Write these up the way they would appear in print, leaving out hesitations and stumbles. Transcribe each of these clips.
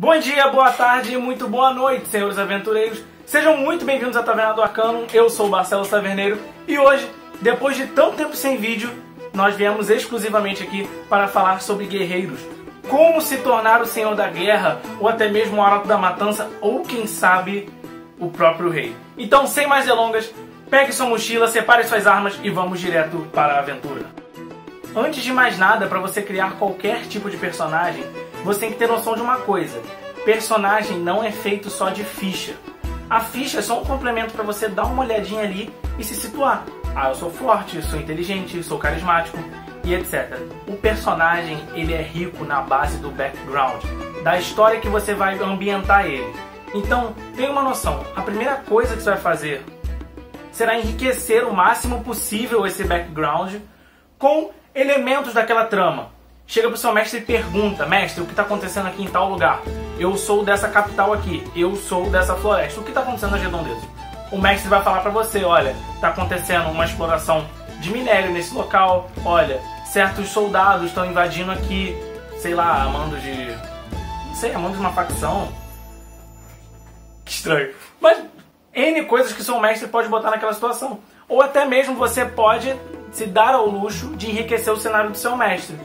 Bom dia, boa tarde e muito boa noite, senhores aventureiros. Sejam muito bem-vindos à Taverna do Arcano. Eu sou o Barcelo Taverneiro e hoje, depois de tanto tempo sem vídeo, nós viemos exclusivamente aqui para falar sobre guerreiros. Como se tornar o Senhor da Guerra, ou até mesmo o Arauto da Matança, ou quem sabe, o próprio rei. Então, sem mais delongas, pegue sua mochila, separe suas armas e vamos direto para a aventura. Antes de mais nada, para você criar qualquer tipo de personagem, você tem que ter noção de uma coisa: personagem não é feito só de ficha. A ficha é só um complemento para você dar uma olhadinha ali e se situar. Ah, eu sou forte, sou inteligente, sou carismático e etc. O personagem, ele é rico na base do background, da história que você vai ambientar ele. Então, tenha uma noção. A primeira coisa que você vai fazer será enriquecer o máximo possível esse background com elementos daquela trama. Chega pro seu mestre e pergunta: mestre, o que está acontecendo aqui em tal lugar? Eu sou dessa capital aqui, eu sou dessa floresta, o que está acontecendo nas redondezas? O mestre vai falar pra você: olha, está acontecendo uma exploração de minério nesse local, olha, certos soldados estão invadindo aqui, sei lá, amando de uma facção. Que estranho. Mas N coisas que o seu mestre pode botar naquela situação. Ou até mesmo você pode se dar ao luxo de enriquecer o cenário do seu mestre.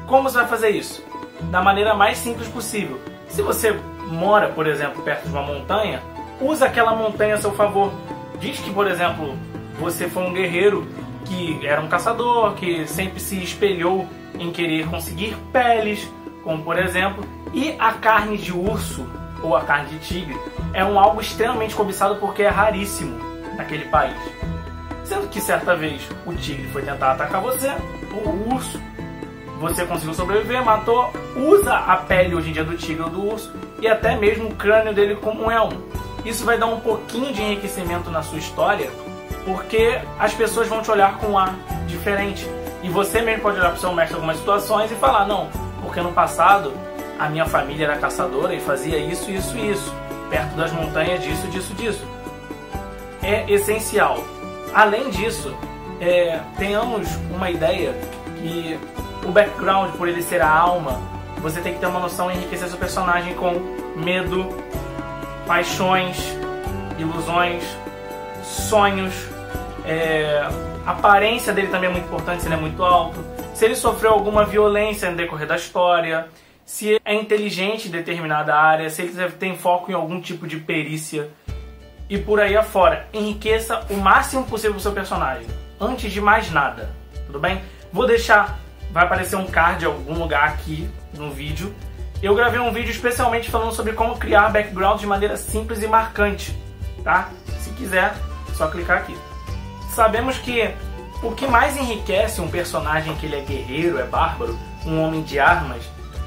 Como você vai fazer isso? Da maneira mais simples possível. Se você mora, por exemplo, perto de uma montanha, usa aquela montanha a seu favor. Diz que, por exemplo, você foi um guerreiro que era um caçador, que sempre se espelhou em querer conseguir peles, como por exemplo, e a carne de urso ou a carne de tigre é algo extremamente cobiçado porque é raríssimo naquele país. Sendo que certa vez o tigre foi tentar atacar você, ou o urso, você conseguiu sobreviver, matou, usa a pele hoje em dia do tigre ou do urso e até mesmo o crânio dele como um elmo. Isso vai dar um pouquinho de enriquecimento na sua história, porque as pessoas vão te olhar com um ar diferente. E você mesmo pode olhar para o seu mestre em algumas situações e falar: não, porque no passado a minha família era caçadora e fazia isso, isso e isso, perto das montanhas disso, disso, disso. É essencial. Além disso, tenhamos uma ideia que o background, por ele ser a alma, você tem que ter uma noção e enriquecer seu personagem com medo, paixões, ilusões, sonhos. A aparência dele também é muito importante, se ele é muito alto, se ele sofreu alguma violência no decorrer da história, se é inteligente em determinada área, se ele tem foco em algum tipo de perícia e por aí afora. Enriqueça o máximo possível o seu personagem, antes de mais nada, tudo bem? Vou deixar, vai aparecer um card em algum lugar aqui no vídeo. Eu gravei um vídeo especialmente falando sobre como criar background de maneira simples e marcante, tá? Se quiser, é só clicar aqui. Sabemos que o que mais enriquece um personagem que ele é guerreiro, é bárbaro, um homem de armas,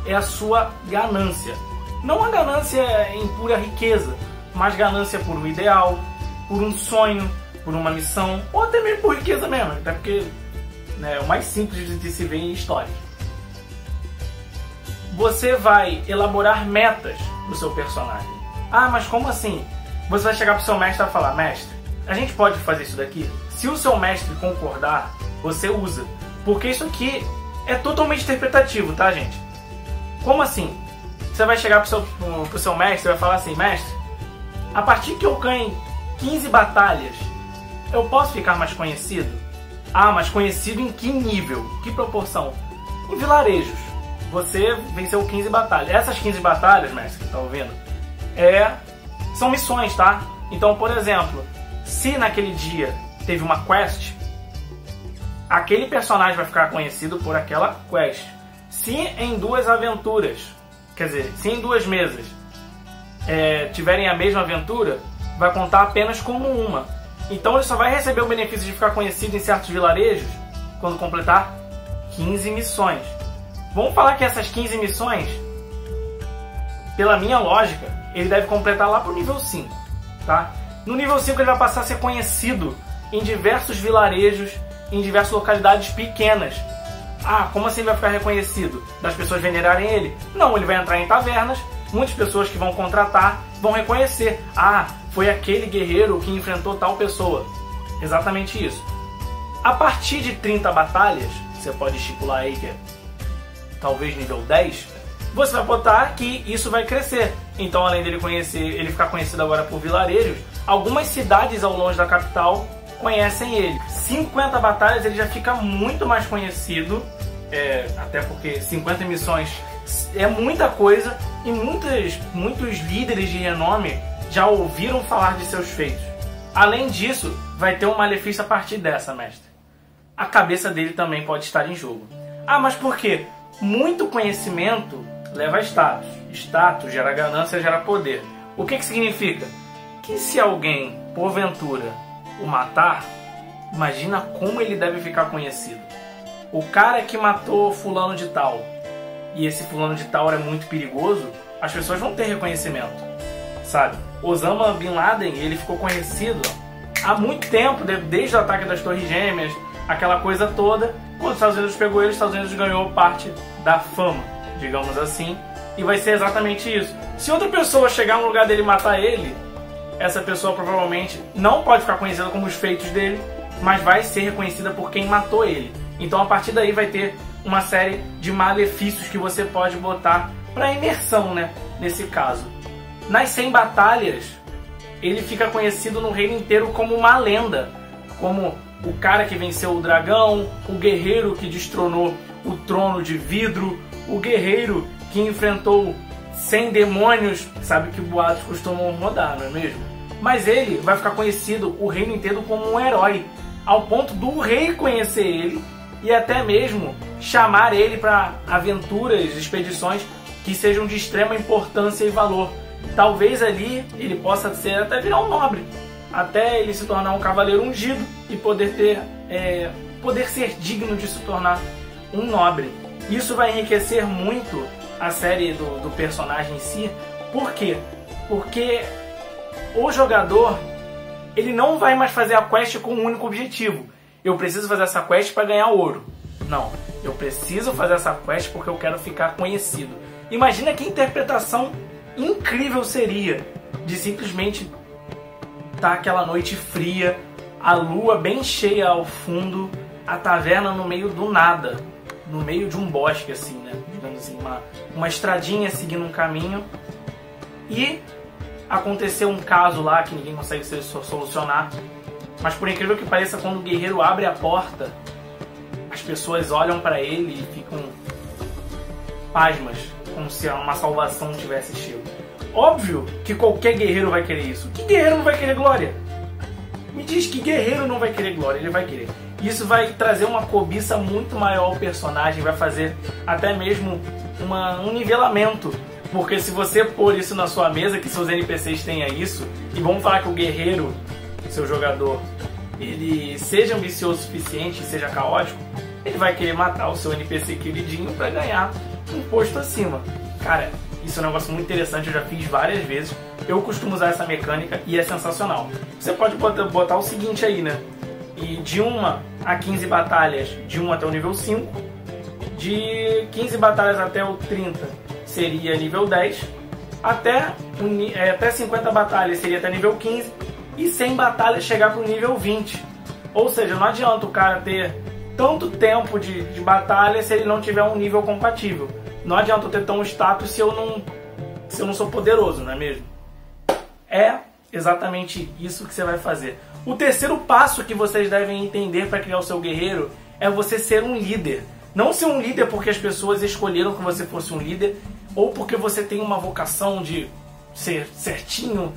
é a sua ganância. Não a ganância em pura riqueza, mas ganância por um ideal, por um sonho, por uma missão, ou até mesmo por riqueza mesmo, até porque é o mais simples de se ver em história. Você vai elaborar metas do seu personagem. Ah, mas como assim? Você vai chegar pro seu mestre e vai falar: mestre, a gente pode fazer isso daqui? Se o seu mestre concordar, você usa. Porque isso aqui é totalmente interpretativo, tá, gente? Como assim? Você vai chegar pro seu mestre e vai falar assim: mestre, a partir que eu ganhe 15 batalhas, eu posso ficar mais conhecido? Ah, mas conhecido em que nível? Que proporção? Em vilarejos. Você venceu 15 batalhas. Essas 15 batalhas, mestre, que tá ouvindo, são missões, tá? Então, por exemplo, se naquele dia teve uma quest, aquele personagem vai ficar conhecido por aquela quest. Se em duas aventuras, quer dizer, se em duas mesas tiverem a mesma aventura, vai contar apenas como uma. Então ele só vai receber o benefício de ficar conhecido em certos vilarejos quando completar 15 missões. Vamos falar que essas 15 missões, pela minha lógica, ele deve completar lá pro nível 5, tá? No nível 5 ele vai passar a ser conhecido em diversos vilarejos, em diversas localidades pequenas. Ah, como assim ele vai ficar reconhecido? Das pessoas venerarem ele? Não, ele vai entrar em tavernas, muitas pessoas que vão contratar vão reconhecer. Ah, foi aquele guerreiro que enfrentou tal pessoa. Exatamente isso. A partir de 30 batalhas, você pode estipular aí que é talvez nível 10, você vai botar que isso vai crescer. Então, além dele ele ficar conhecido agora por vilarejos, algumas cidades ao longe da capital conhecem ele. 50 batalhas ele já fica muito mais conhecido, até porque 50 missões é muita coisa e muitos líderes de renome já ouviram falar de seus feitos. Além disso, vai ter um malefício a partir dessa, mestre. A cabeça dele também pode estar em jogo. Ah, mas por quê? Muito conhecimento leva a status. Status gera ganância, gera poder. O que significa? Que se alguém, porventura, o matar, imagina como ele deve ficar conhecido. O cara que matou fulano de tal, e esse fulano de tal é muito perigoso, as pessoas vão ter reconhecimento, sabe? Osama Bin Laden, ele ficou conhecido há muito tempo, desde o ataque das Torres Gêmeas, aquela coisa toda. Quando os Estados Unidos pegou ele, os Estados Unidos ganhou parte da fama, digamos assim, e vai ser exatamente isso. Se outra pessoa chegar no lugar dele e matar ele, essa pessoa provavelmente não pode ficar conhecida como os feitos dele, mas vai ser reconhecida por quem matou ele. Então a partir daí vai ter uma série de malefícios que você pode botar para imersão, né? Nesse caso. Nas 100 batalhas, ele fica conhecido no reino inteiro como uma lenda, como o cara que venceu o dragão, o guerreiro que destronou o trono de vidro, o guerreiro que enfrentou 100 demônios. Sabe que boatos costumam rodar, não é mesmo? Mas ele vai ficar conhecido o reino inteiro como um herói, ao ponto do rei conhecer ele e até mesmo chamar ele para aventuras, expedições que sejam de extrema importância e valor. Talvez ali ele possa ser até virar um nobre, até ele se tornar um cavaleiro ungido e poder ser digno de se tornar um nobre. Isso vai enriquecer muito a série do personagem em si. Por quê? Porque o jogador, ele não vai mais fazer a quest com um único objetivo. Eu preciso fazer essa quest para ganhar ouro. Não, eu preciso fazer essa quest porque eu quero ficar conhecido. Imagina que interpretação incrível seria de simplesmente estar aquela noite fria, a lua bem cheia ao fundo, a taverna no meio do nada, no meio de um bosque assim, né? Digamos assim, uma estradinha seguindo um caminho, e aconteceu um caso lá que ninguém consegue solucionar, mas por incrível que pareça, quando o guerreiro abre a porta, as pessoas olham para ele e ficam pasmas, como se uma salvação tivesse chego. Óbvio que qualquer guerreiro vai querer isso. Que guerreiro não vai querer glória? Me diz, que guerreiro não vai querer glória? Ele vai querer. Isso vai trazer uma cobiça muito maior ao personagem, vai fazer até mesmo um nivelamento. Porque se você pôr isso na sua mesa, que seus NPCs tenham isso, e vamos falar que o guerreiro, seu jogador, ele seja ambicioso o suficiente, seja caótico, ele vai querer matar o seu NPC queridinho para ganhar um posto acima. Cara, isso é um negócio muito interessante, eu já fiz várias vezes. Eu costumo usar essa mecânica e é sensacional. Você pode botar o seguinte aí, né? E de 1 a 15 batalhas, de 1 até o nível 5. De 15 batalhas até o 30 seria nível 10. Até 50 batalhas seria até nível 15. E 100 batalhas chegar para o nível 20. Ou seja, não adianta o cara ter tanto tempo de batalha se ele não tiver um nível compatível. Não adianta eu ter tão status se eu não sou poderoso, não é mesmo? É exatamente isso que você vai fazer. O terceiro passo que vocês devem entender para criar o seu guerreiro é você ser um líder. Não ser um líder porque as pessoas escolheram que você fosse um líder, ou porque você tem uma vocação de ser certinho,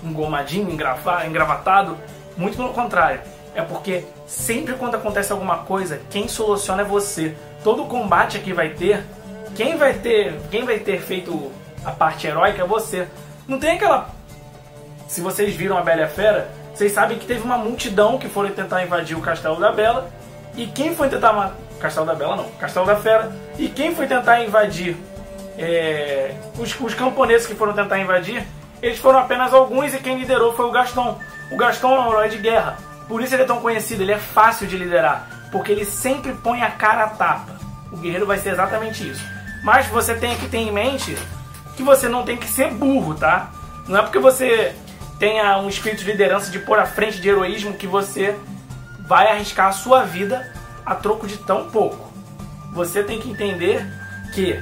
engomadinho, engravatado. Muito pelo contrário. É porque sempre quando acontece alguma coisa, quem soluciona é você. Todo combate aqui vai ter... Quem vai ter feito a parte heróica é você. Não tem aquela... Se vocês viram a Bela e a Fera, vocês sabem que teve uma multidão que foram tentar invadir o Castelo da Bela. E quem foi tentar... Castelo da Bela não, Castelo da Fera. E quem foi tentar invadir... Os camponeses que foram tentar invadir, eles foram apenas alguns, e quem liderou foi o Gaston. O Gaston é um herói de guerra. Por isso ele é tão conhecido, ele é fácil de liderar. Porque ele sempre põe a cara a tapa. O guerreiro vai ser exatamente isso. Mas você tem que ter em mente que você não tem que ser burro, tá? Não é porque você tenha um espírito de liderança, de pôr à frente de heroísmo, que você vai arriscar a sua vida a troco de tão pouco. Você tem que entender que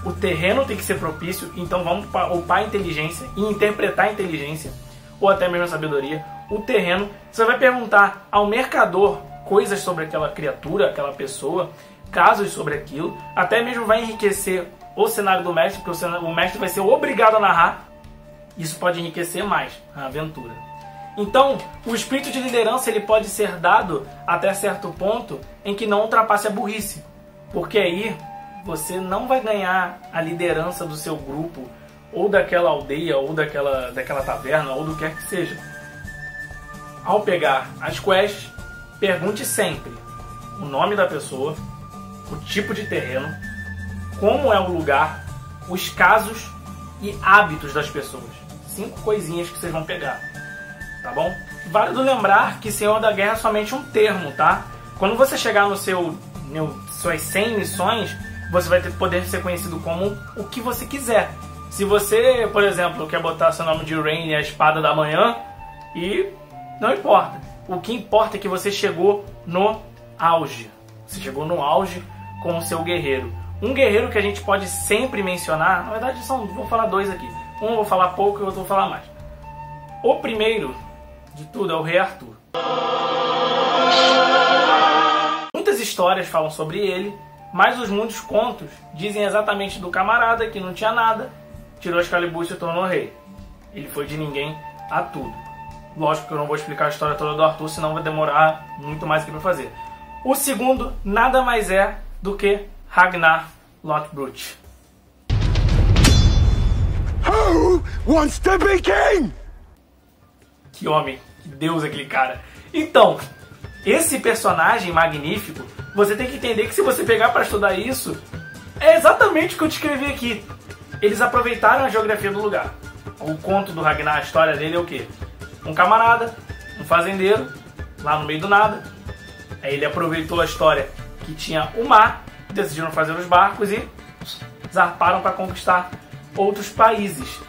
o terreno tem que ser propício, então vamos upar a inteligência e interpretar a inteligência, ou até mesmo a sabedoria. O terreno, você vai perguntar ao mercador coisas sobre aquela criatura, aquela pessoa, casos sobre aquilo, até mesmo vai enriquecer o cenário do mestre, porque o mestre vai ser obrigado a narrar. Isso pode enriquecer mais a aventura. Então, o espírito de liderança ele pode ser dado até certo ponto em que não ultrapasse a burrice, porque aí você não vai ganhar a liderança do seu grupo, ou daquela aldeia, ou daquela taverna, ou do que quer que seja. Ao pegar as quests, pergunte sempre o nome da pessoa, o tipo de terreno, como é o lugar, os casos e hábitos das pessoas. 5 coisinhas que vocês vão pegar, tá bom? Válido lembrar que Senhor da Guerra é somente um termo, tá? Quando você chegar suas 100 missões, você vai poder ser conhecido como o que você quiser. Se você, por exemplo, quer botar seu nome de Rain e a Espada da Manhã, e não importa. O que importa é que você chegou no auge. Você chegou no auge com o seu guerreiro. Um guerreiro que a gente pode sempre mencionar, na verdade vou falar 2 aqui. Um eu vou falar pouco e o outro eu vou falar mais. O primeiro de tudo é o Rei Arthur. Muitas histórias falam sobre ele, mas os muitos contos dizem exatamente do camarada que não tinha nada, tirou Excalibur e se tornou rei. Ele foi de ninguém a tudo. Lógico que eu não vou explicar a história toda do Arthur, senão vai demorar muito mais aqui para fazer. O segundo nada mais é do que Ragnar Lothbrok. Who wants to be king? Que homem, que deus aquele cara. Então, esse personagem magnífico, você tem que entender que se você pegar para estudar isso, é exatamente o que eu descrevi aqui. Eles aproveitaram a geografia do lugar. O conto do Ragnar, a história dele é o quê? Um camarada, um fazendeiro, lá no meio do nada. Aí ele aproveitou a história que tinha o mar, decidiram fazer os barcos e zarparam para conquistar outros países.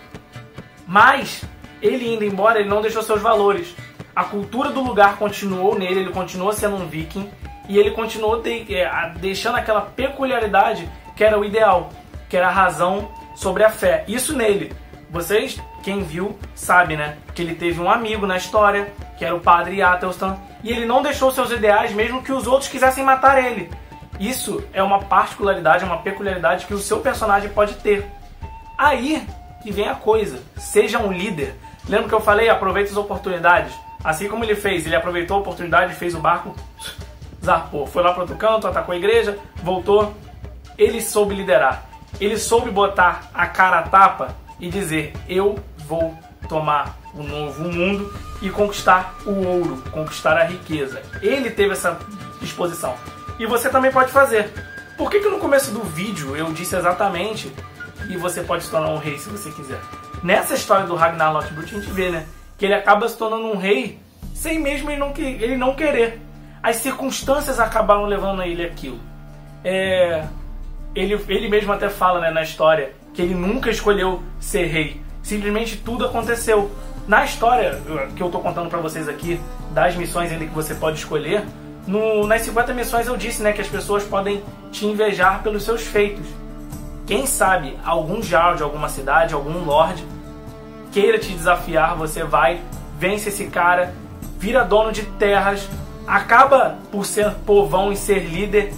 Mas ele indo embora, ele não deixou seus valores. A cultura do lugar continuou nele, ele continuou sendo um viking e ele continuou deixando aquela peculiaridade que era o ideal, que era a razão sobre a fé. Isso nele. Vocês, quem viu, sabe, né? Que ele teve um amigo na história, que era o padre Athelstan, e ele não deixou seus ideais mesmo que os outros quisessem matar ele. Isso é uma particularidade, uma peculiaridade que o seu personagem pode ter. Aí que vem a coisa. Seja um líder. Lembra que eu falei? Aproveite as oportunidades. Assim como ele fez, ele aproveitou a oportunidade, fez o barco, zarpou. Foi lá para outro canto, atacou a igreja, voltou. Ele soube liderar. Ele soube botar a cara a tapa e dizer: eu vou tomar o novo mundo e conquistar o ouro, conquistar a riqueza. Ele teve essa disposição. E você também pode fazer. Por que no começo do vídeo eu disse exatamente que você pode se tornar um rei se você quiser? Nessa história do Ragnar Lothbrok a gente vê, né, que ele acaba se tornando um rei sem mesmo ele não querer. As circunstâncias acabaram levando a ele aquilo. Ele mesmo até fala, né, na história que ele nunca escolheu ser rei. Simplesmente tudo aconteceu. Na história que eu tô contando pra vocês aqui, das missões ainda que você pode escolher, nas 50 missões eu disse, né, que as pessoas podem te invejar pelos seus feitos. Quem sabe algum jarl de alguma cidade, algum lord, queira te desafiar, você vai, vence esse cara, vira dono de terras, acaba por ser povão e ser líder,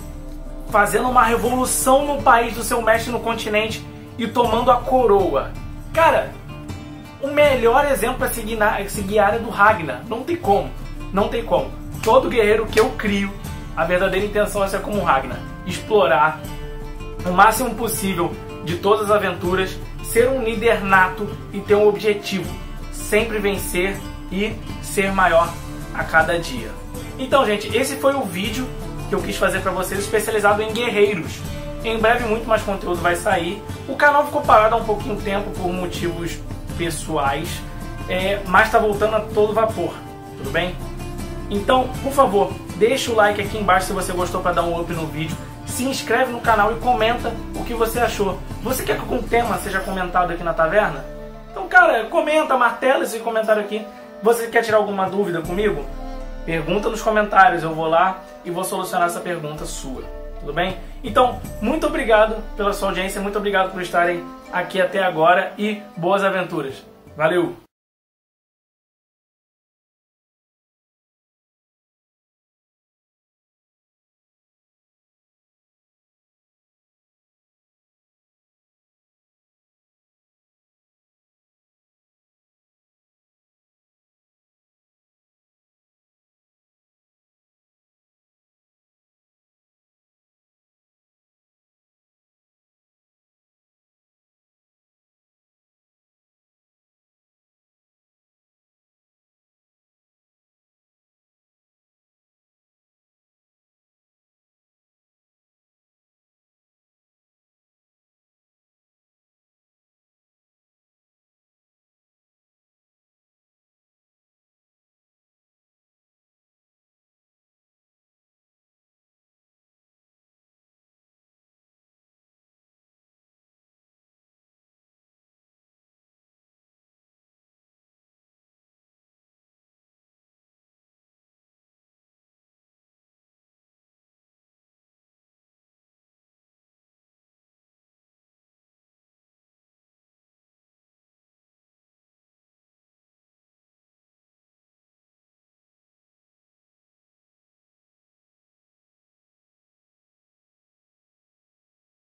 fazendo uma revolução no país do seu mestre no continente e tomando a coroa. Cara, o melhor exemplo é seguir a área do Ragnar. Não tem como. Não tem como. Todo guerreiro que eu crio, a verdadeira intenção é ser como o Ragnar. Explorar o máximo possível de todas as aventuras, ser um líder nato e ter um objetivo. Sempre vencer e ser maior a cada dia. Então, gente, esse foi o vídeo que eu quis fazer para vocês, especializado em guerreiros. Em breve muito mais conteúdo vai sair. O canal ficou parado há um pouquinho de tempo por motivos pessoais, mas está voltando a todo vapor, tudo bem? Então, por favor, deixa o like aqui embaixo se você gostou para dar um up no vídeo. Se inscreve no canal e comenta o que você achou. Você quer que algum tema seja comentado aqui na taverna? Então, cara, comenta, martela esse comentário aqui. Você quer tirar alguma dúvida comigo? Pergunta nos comentários, eu vou lá e vou solucionar essa pergunta sua, tudo bem? Então, muito obrigado pela sua audiência, muito obrigado por estarem aqui até agora e boas aventuras. Valeu!